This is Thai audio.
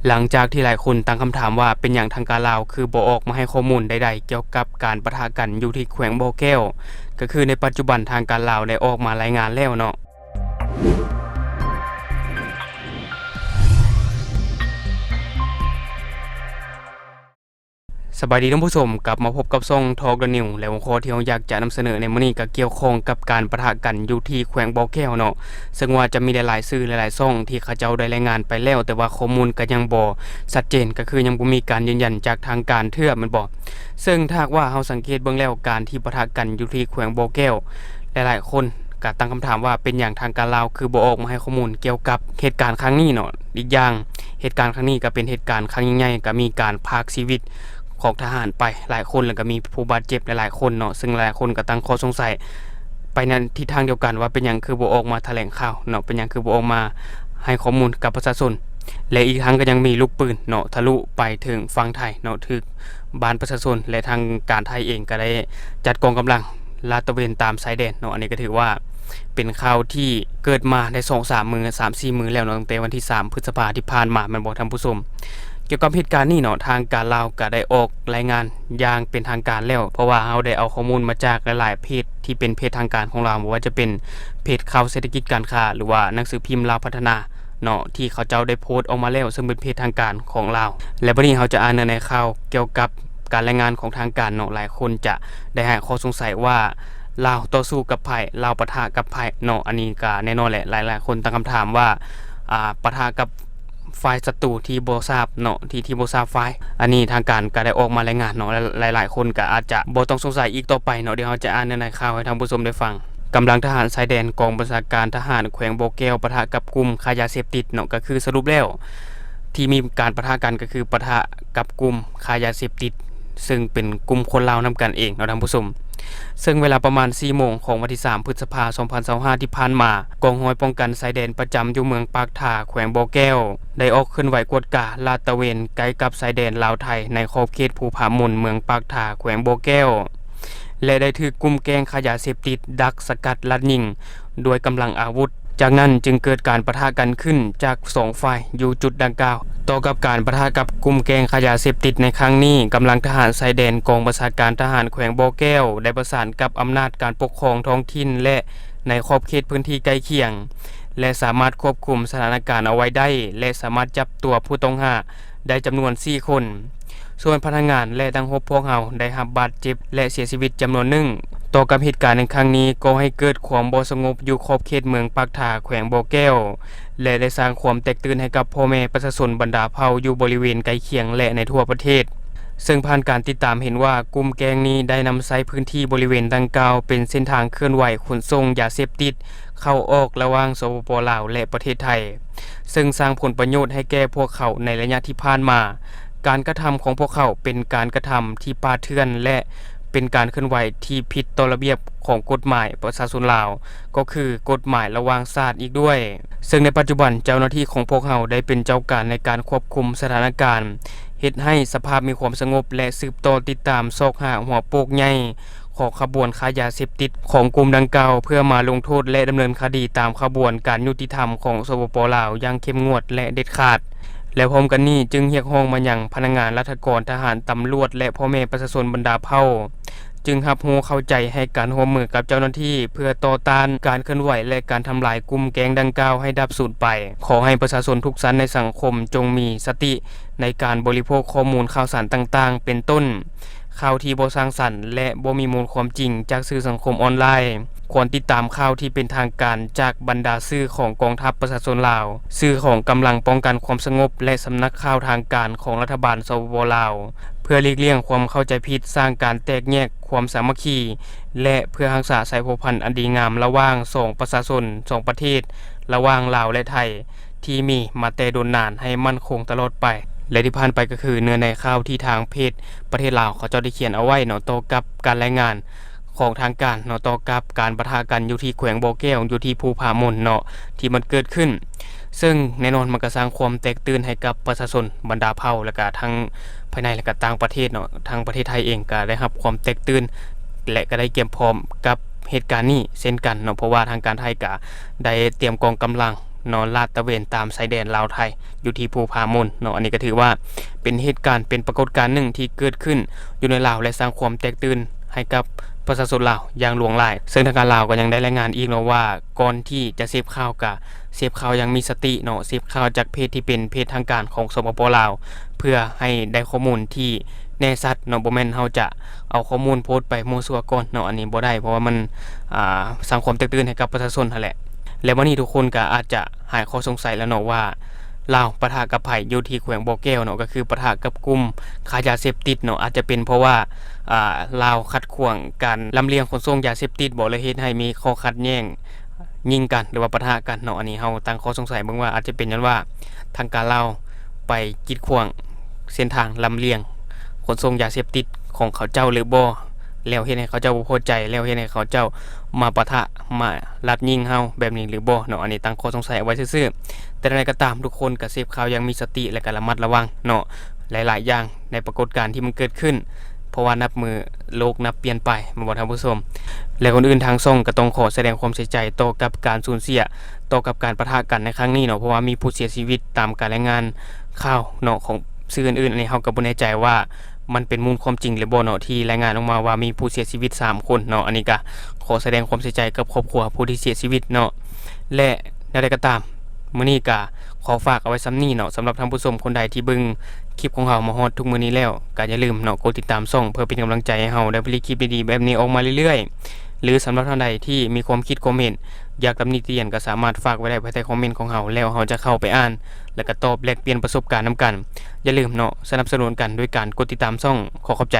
หลังจากที่หลายคนตั้งคำถามว่าเป็นอย่างทางการลาวคือบ่ออกมาให้ข้อมูลใดๆเกี่ยวกับการปะทะกันอยู่ที่แขวงบ่อแก้วก็คือในปัจจุบันทางการลาวได้ออกมารายงานแล้วเนาะสบายดีท่านผู้ชมกลับมาพบกับช่อง Talk the New และหัวข้อที่เราอยากจะนำเสนอในมื้อนี้ก็เกี่ยวข้องกับการปะทะกันอยู่ที่แขวงบ่อแก้วเนาะซึ่งว่าจะมีหลายๆสื่อหลายๆช่องที่เขาเจ้าได้รายงานไปแล้วแต่ว่าข้อมูลก็ยังบ่ชัดเจนก็คือยังบ่มีการยืนยันจากทางการเทื่อแม่นบ่ซึ่งถ้าหากว่าเราสังเกตเบิ่งแล้วการที่ปะทะกันอยู่ที่แขวงบ่อแก้วหลายๆคนก็ตั้งคำถามว่าเป็นอย่างทางการลาวคือบ่ออกมาให้ข้อมูลเกี่ยวกับเหตุการณ์ครั้งนี้เนาะอีกอย่างเหตุการณ์ครั้งนี้ก็เป็นเหตุการณ์ครั้งใหญ่ๆก็มีการพรากชีวิตของทหารไปหลายคนแล้วก็มีผู้บาดเจ็บหลายๆคนเนาะซึ่งหลายคนก็ตั้งข้อสงสัยไปในทิศทางเดียวกันว่าเป็นหยังคือบ่ออกมาแถลงข่าวเนาะเป็นหยังคือบ่ออกมาให้ข้อมูลกับประชาชนและอีกทั้งก็ยังมีลูกปืนเนาะทะลุไปถึงฝั่งไทยเนาะถึกบ้านประชาชนและทางการไทยเองก็ได้จัดกองกำลังลาดตระเวนตามชายแดนเนาะอันนี้ก็ถือว่าเป็นข่าวที่เกิดมาได้ 2-3 มื้อ 3-4 มื้อแล้วเนาะตั้งแต่วันที่3พฤษภาคมที่ผ่านมาแม่นบ่ท่านผู้ชมเกี่ยวกับเหตุการณ์นี้เนาะทางการลาวก็ได้ออกรายงานอย่างเป็นทางการแล้วเพราะว่าเราได้เอาข้อมูลมาจากหลายๆเพจที่เป็นเพจทางการของเราบ่ว่าจะเป็นเพจข่าวเศรษฐกิจการค้าหรือว่าหนังสือพิมพ์ลาวพัฒนาเนาะที่เขาเจ้าได้โพสต์ออกมาแล้วซึ่งเป็นเพจทางการของลาวและบัดนี้เราจะอ่านในข่าวเกี่ยวกับการรายงานของทางการเนาะหลายคนจะได้ให้ข้อสงสัยว่าลาวต่อสู้กับไผลาวปะทะกับไผเนาะอันนี้ก็แน่นอนแหละหลายๆคนตั้งคำถามว่าปะทะกับฝ่ายศัตรูที่บ่ทราบเนาะที่บ่ทราบฝ่ายอันนี้ทางการก็ได้ออกมารายงานเนาะหลายๆคนก็อาจจะบ่ต้องสงสัยอีกต่อไปเนาะเดี๋ยวเราจะอ่านในข่าวให้ท่านผู้ชมได้ฟังกำลังทหารชายแดนกองบัญชาการทหารแขวงบ่อแก้วปะทะกับกลุ่มค้ายาเสพติดเนาะก็คือสรุปแล้วที่มีการปะทะกันก็คือปะทะกับกลุ่มค้ายาเสพติดซึ่งเป็นกลุ่มคนลาวนำกันเองเนาะท่านผู้ชมซึ่งเวลาประมาณ 4 โมงของวันที่ 3 พฤษภาคม 2025 ที่ผ่านมากองร้อยป้องกันชายแดนประจำอยู่เมืองปากท่าแขวงบ่อแก้วได้ออกเคลื่อนไหวกวดกาลาดตระเวนใกล้กับชายแดนลาวไทยในขอบเขตภูผาม่อนเมืองปากท่าแขวงบ่อแก้วและได้ถูกกลุ่มแก๊งค้ายาเสพติดดักสกัดลัดยิงด้วยกำลังอาวุธจากนั้นจึงเกิดการปะทะกันขึ้นจาก2ฝ่ายอยู่จุดดังกล่าวต่อกับการปะทะกับกลุ่มแก๊งค้ายาเสพติดในครั้งนี้กำลังทหารชายแดนกองบัญชาการทหารแขวงบ่อแก้วได้ประสานกับอำนาจการปกครองท้องถิ่นและในขอบเขตพื้นที่ใกล้เคียงและสามารถควบคุมสถานการณ์เอาไว้ได้และสามารถจับตัวผู้ต้องหาได้จำนวน4คนส่วนพนักงานและทั้ง6พวกเขาได้รับบาดเจ็บและเสียชีวิตจำนวนหนึ่งต่อกับเหตุการณ์ในครั้งนี้ก็ให้เกิดความบ่สงบอยู่ขอบเขตเมืองปากท่าแขวงบ่อแก้วและได้สร้างความแตกตื่นให้กับพ่อแม่ประชาชนบรรดาเผ่าอยู่บริเวณใกล้เคียงและในทั่วประเทศซึ่งผ่านการติดตามเห็นว่ากลุ่มแก๊งนี้ได้นำใช้พื้นที่บริเวณดังกล่าวเป็นเส้นทางเคลื่อนไหวขนส่งยาเสพติดเข้าออกระหว่างสปป.ลาวและประเทศไทยซึ่งสร้างผลประโยชน์ให้แก่พวกเขาในระยะที่ผ่านมาการกระทำของพวกเขาเป็นการกระทำที่ป่าเถื่อนและเป็นการเคลื่อนไหวที่ผิดต่อระเบียบของกฎหมายประชาชนลาวก็คือกฎหมายระหว่างชาติอีกด้วยซึ่งในปัจจุบันเจ้าหน้าที่ของพวกเขาได้เป็นเจ้าการในการควบคุมสถานการณ์เฮ็ดให้สภาพมีความสงบและสืบต่อติดตามซอกหาหัวโปกใหญ่ของขบวนค้ายาเสพติดของกลุ่มดังกล่าวเพื่อมาลงโทษและดำเนินคดีตามขบวนการยุติธรรมของสปป.ลาวอย่างเข้มงวดและเด็ดขาดและพร้อมกันนี้จึงเรียกร้องมายังพนักงานราชการทหารตำรวจและพ่อแม่ประชาชนบรรดาเผ่าจึงรับรู้เข้าใจให้การร่วมมือกับเจ้าหน้าที่เพื่อต่อต้านการเคลื่อนไหวและการทำลายกลุ่มแก๊งดังกล่าวให้ดับสูญไปขอให้ประชาชนทุกชั้นในสังคมจงมีสติในการบริโภคข้อมูลข่าวสารต่างๆเป็นต้นข่าวที่บ่สร้างสรรค์และบ่มีมูลความจริงจากสื่อสังคมออนไลน์ควรติดตามข่าวที่เป็นทางการจากบรรดาสื่อของกองทัพประชาชนลาวสื่อของกำลังป้องกันความสงบและสำนักข่าวทางการของรัฐบาลสปป.ลาวเพื่อหลีกเลี่ยงความเข้าใจผิดสร้างการแตกแยกความสามัคคีและเพื่อรักษาสายสัมพันธ์อันดีงามระหว่าง2ประชาชน2ประเทศระหว่างลาวและไทยที่มีมาแต่โดนนานให้มั่นคงตลอดไปและที่ผ่านไปก็คือเนื้อในข่าวที่ทางเพจประเทศลาวเขาเจ้าได้เขียนเอาไว้เนาะต่อกับการรายงานของทางการเนาะต่อกับการปะทะกันอยู่ที่แขวงบ่อแก้วอยู่ที่ภูผาม่อนเนาะที่มันเกิดขึ้นซึ่งแน่นอนมันก็สร้างความแตกตื่นให้กับประชาชนบรรดาเผ่าและก็ทั้งภายในและก็ต่างประเทศเนาะทางประเทศไทยเองก็ได้รับความแตกตื่นและก็ได้เตรียมพร้อมกับเหตุการณ์นี้เช่นกันเนาะเพราะว่าทางการไทยก็ได้เตรียมกองกำลัง นอนลาดตระเวนตามชายแดนลาวไทยอยู่ที่ภูผามนเนาะอันนี้ก็ถือว่าเป็นเหตุการณ์เป็นปรากฏการณ์หนึ่งที่เกิดขึ้นอยู่ในลาวและสร้างความแตกตื่นให้กับประชาชนลาวอย่างหลวงหลายซึ่งทางการลาวก็ยังได้รายงานอีกเนาะว่าก่อนที่จะเสพข่าวกะเสพข่าวยังมีสติเนาะเสพข่าวจากเพจที่เป็นเพจทางการของสปปลาวเพื่อให้ได้ข้อมูลที่แน่ชัดเนาะบ่แม่นเฮาจะเอาข้อมูลโพสต์ไปมั่วซั่วก่อนเนาะอันนี้บ่ได้เพราะว่ามันสร้างความแตกตื่นให้กับประชาชนนั่นแหละและวันนี้ทุกคนก็อาจจะหายข้อสงสัยแล้วเนาะว่าลาวปะทะกับไผอยู่ที่แขวงบ่อแก้วเนาะก็คือปะทะกับกลุ่มค้ายาเสพติดเนาะอาจจะเป็นเพราะว่าลาวขัดขวางการลำเลียงขนส่งยาเสพติดบ่เลยเฮ็ดให้มีข้อขัดแย้งยิงกันหรือว่าปะทะกันเนาะอันนี้เฮาตั้งข้อสงสัยเบิ่งว่าอาจจะเป็นย้อนว่าทางการลาวไปกีดขวางเส้นทางลำเลียงขนส่งยาเสพติดของเขาเจ้าหรือบ่แล้วเฮ็ดให้เขาเจ้าบ่พอใจแล้วเฮ็ดให้เขาเจ้ามาปะทะมาลัดยิงเฮาแบบนี้หรือบ่เนาะอันนี้ตั้งข้อสงสัยไว้ซื่อๆแต่ใดก็ตามทุกคนก็เสพข่าวอย่างมีสติและก็ระมัดระวังเนาะหลายๆอย่างในปรากฏการณ์ที่มันเกิดขึ้นเพราะว่านับมือโลกนับเปลี่ยนไปบ่ท่านผู้ชมและคนอื่นทางช่องก็ต้องขอแสดงความเสียใจต่อกับการสูญเสียต่อกับการปะทะกันในครั้งนี้เนาะเพราะว่ามีผู้เสียชีวิตตามการรายงานข่าวเนาะของสื่ออื่นๆอันนี้เฮาก็บ่แน่ใจว่ามันเป็นมูลความจริงหรือบ่เนาะที่รายงานออกมาว่ามีผู้เสียชีวิต3คนเนาะอันนี้ก็ขอแสดงความเสียใจกับครอบครัวผู้ที่เสียชีวิตเนาะและอย่างไรก็ตามมื้อนี้ก็ขอฝากเอาไว้ซ้ำนี้เนาะสำหรับท่านผู้ชมคนใดที่เบิ่งคลิปของเฮามาฮอดทุกมื้อนี้แล้วก็อย่าลืมเนาะกดติดตามช่องเพื่อเป็นกำลังใจให้เฮาได้ผลิตคลิปดีๆแบบนี้ออกมาเรื่อยๆหรือสำหรับท่านใดที่มีความคิดคอมเมนต์อยากตำหนิเตียนก็สามารถฝากไว้ได้ภายใต้คอมเมนต์ของเฮาแล้วเฮาจะเข้าไปอ่านแล้วก็ตอบแลกเปลี่ยนประสบการณ์นํกันอย่าลืมเนาะสนับสนุนกันด้วยการกดติดตามช่องขอขอบใจ